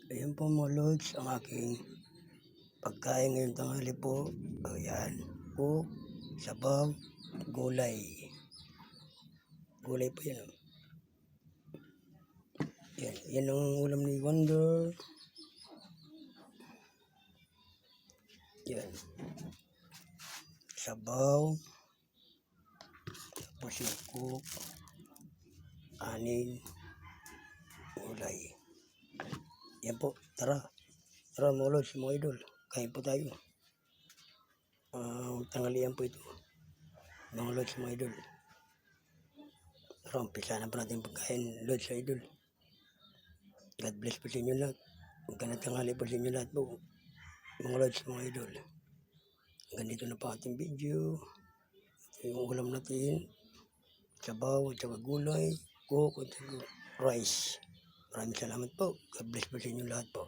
Ayun po mga lods, ang aking pagkain ngayong tanghali po. Ayan, cook, sabaw, gulay. Gulay po yan. Oh. Yan ang ulam ni Wonder. Yan. Sabaw. Tapos yung cook. Anin. Gulay. Yan po, tara. Tara mga lods, mga idol. Kain po tayo. Tanghalian po ito. Mga lods, mga idol. Tara, umpisa na po natin pagkain, lods, idol. God bless po sa inyo lahat. Magandang tanghali po sa inyo lahat po. Mga lods, mga idol. Ganito na po ating video. Ito yung ulam natin. Sabaw at saka gulay. Cook at saka rice. Maraming salamat po. God bless po sa inyo lahat po.